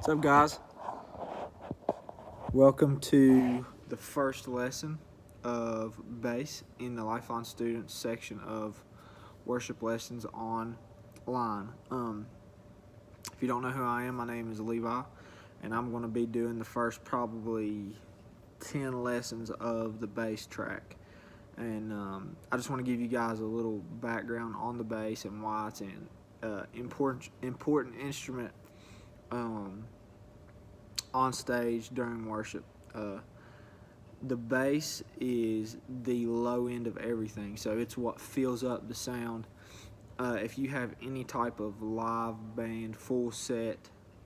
What's up, guys? Welcome to the first lesson of bass in the Lifeline Students section of worship lessons online. If you don't know who I am, my name is Levi, and I'm going to be doing the first probably 10 lessons of the bass track. And I just want to give you guys a little background on the bass and why it's an important instrument on stage during worship. The bass is the low end of everything, so it's what fills up the sound. If you have any type of live band, full set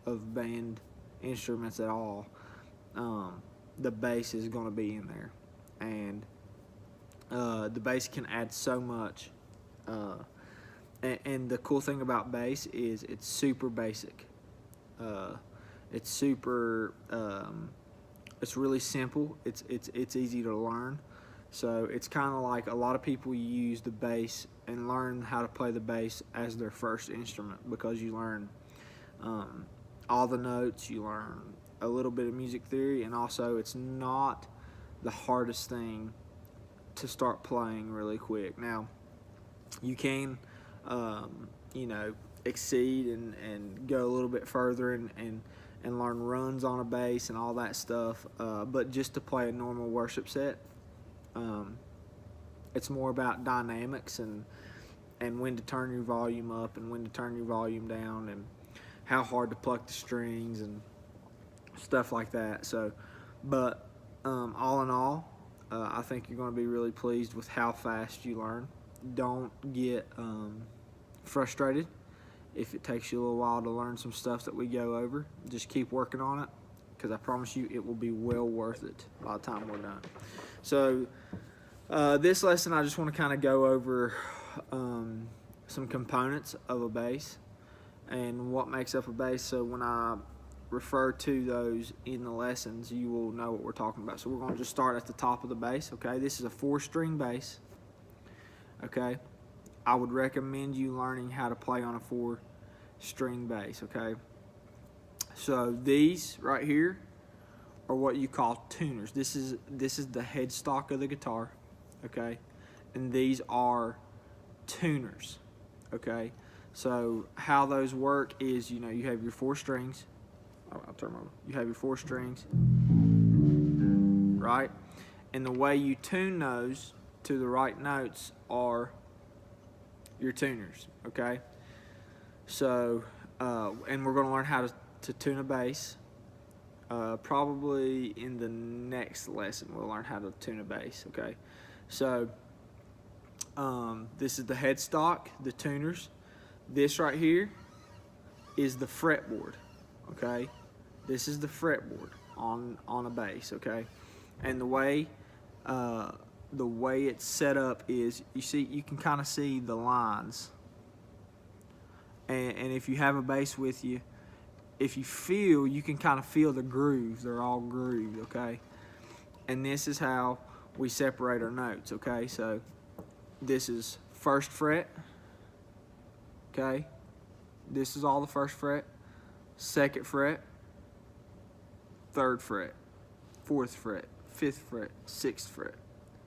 of band instruments at all, the bass is going to be in there, and the bass can add so much. And the cool thing about bass is it's super basic. It's super. It's really simple. It's easy to learn. So it's kind of like a lot of people use the bass and learn how to play the bass as their first instrument, because you learn all the notes, you learn a little bit of music theory, and also it's not the hardest thing to start playing really quick. Now, you can, exceed and go a little bit further and learn runs on a bass and all that stuff. But just to play a normal worship set, it's more about dynamics and when to turn your volume up and when to turn your volume down and how hard to pluck the strings and stuff like that. So, but all in all, I think you're going to be really pleased with how fast you learn. Don't get frustrated if it takes you a little while to learn some stuff that we go over. Just keep working on it, because I promise you it will be well worth it by the time we're done. So this lesson, I just want to kind of go over some components of a bass and what makes up a bass. So when I refer to those in the lessons, you will know what we're talking about. So we're going to just start at the top of the bass. Okay, this is a 4-string bass. Okay, I would recommend you learning how to play on a 4-string bass. Okay, so these right here are what you call tuners. This is the headstock of the guitar. Okay, and these are tuners. Okay, so how those work is, you have your 4 strings. I'll turn them over. You have your 4 strings, right? And the way you tune those to the right notes are your tuners, okay? So, and we're going to learn how to tune a bass. Probably in the next lesson, we'll learn how to tune a bass, okay? So, this is the headstock, the tuners. This right here is the fretboard, okay? This is the fretboard on a bass, okay? And the way it's set up is, you can kind of see the lines. And if you have a bass with you, you can kind of feel the grooves. They're all grooved, okay? And this is how we separate our notes, okay? So this is 1st fret, okay? This is all the 1st fret, 2nd fret, 3rd fret, 4th fret, 5th fret, 6th fret,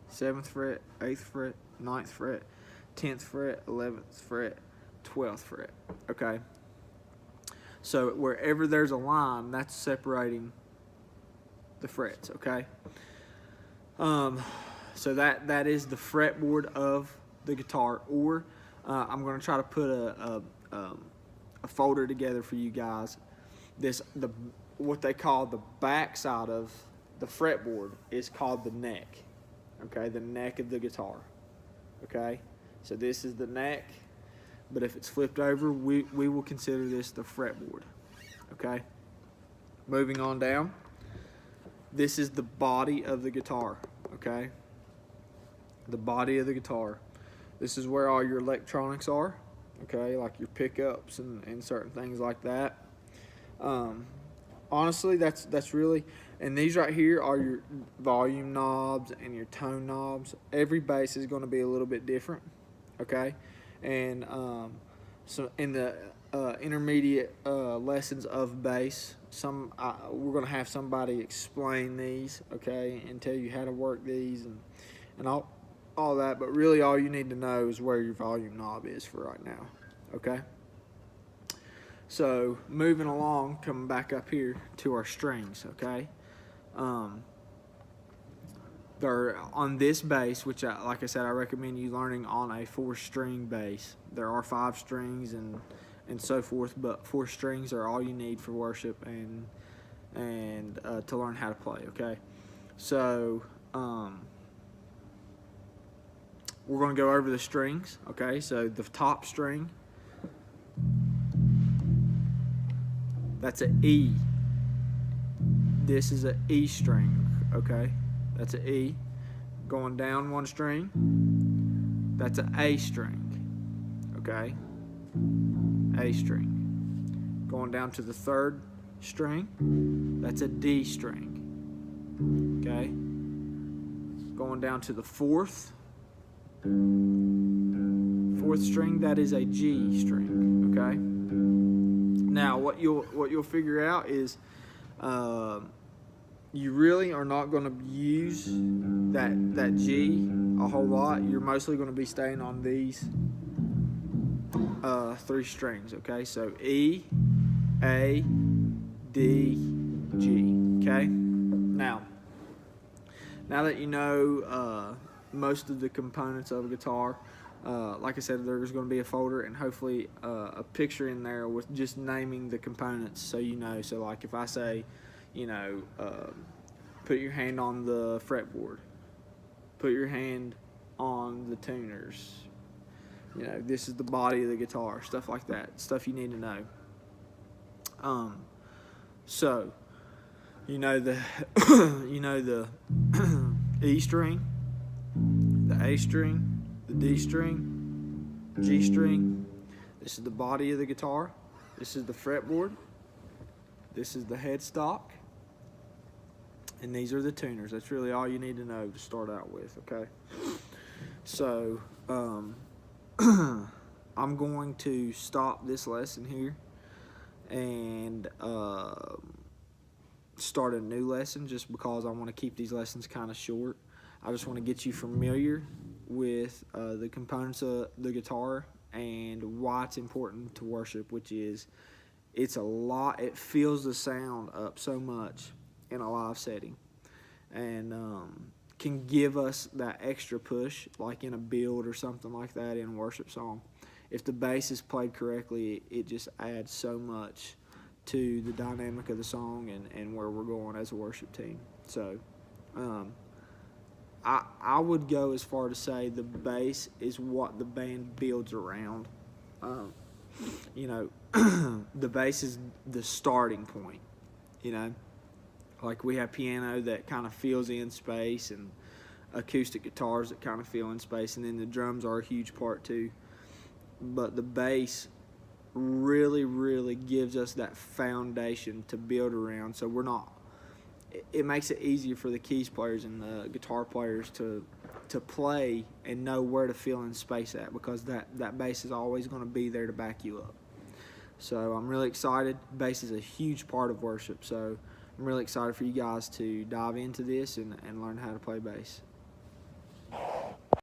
7th fret, 8th fret, 9th fret, 10th fret, 11th fret, 12th fret, okay? So wherever there's a line, that's separating the frets, okay? So that is the fretboard of the guitar. Or I'm going to try to put a folder together for you guys. What they call the back side of the fretboard is called the neck. Okay, the neck of the guitar. Okay, so this is the neck, but if it's flipped over, we will consider this the fretboard. Okay, moving on down. This is the body of the guitar. Okay, the body of the guitar. This is where all your electronics are. Okay, like your pickups and certain things like that. Honestly, that's really, and these right here are your volume knobs and your tone knobs. Every bass is going to be a little bit different, okay? And so in the intermediate lessons of bass. We're going to have somebody explain these, okay, and tell you how to work these and all that. But really, all you need to know is where your volume knob is for right now, okay. So moving along, coming back up here to our strings, okay. They're on this bass, which like I said, I recommend you learning on a 4-string bass. There are 5 strings and so forth, but 4 strings are all you need for worship and to learn how to play, okay. So we're going to go over the strings, okay. So the top string, that's an E. This is an E string, okay. That's an E. Going down 1 string, that's an A string, okay. A string. Going down to the 3rd string, that's a D string, okay. Going down to the 4th string, that is a G string, okay. Now what you'll figure out is you really are not going to use that G a whole lot. You're mostly going to be staying on these 3 strings, okay. So E, A, D, G, okay. Now that you know most of the components of a guitar, like I said, there's going to be a folder and hopefully a picture in there with just naming the components, so you know. So like if I say, you know, put your hand on the fretboard, put your hand on the tuners, you know, this is the body of the guitar, stuff like that, stuff you need to know. So you know the E string, the A string, the D string, G string. This is the body of the guitar. This is the fretboard. This is the headstock. And these are the tuners. That's really all you need to know to start out with, okay? So, I'm going to stop this lesson here and start a new lesson, just because I want to keep these lessons kind of short. I just want to get you familiar with the components of the guitar and why it's important to worship, which is it's a lot. It fills the sound up so much in a live setting, and can give us that extra push, like in a build or something like that in a worship song. If the bass is played correctly, it just adds so much to the dynamic of the song and where we're going as a worship team. So I would go as far to say the bass is what the band builds around. You know, the bass is the starting point, you know. Like we have piano that kind of fills in space, and acoustic guitars that kind of fill in space, and then the drums are a huge part too. But the bass really, really gives us that foundation to build around, so we're not, it makes it easier for the keys players and the guitar players to play and know where to fill in space at, because that bass is always going to be there to back you up. So I'm really excited. Bass is a huge part of worship, so I'm really excited for you guys to dive into this and learn how to play bass.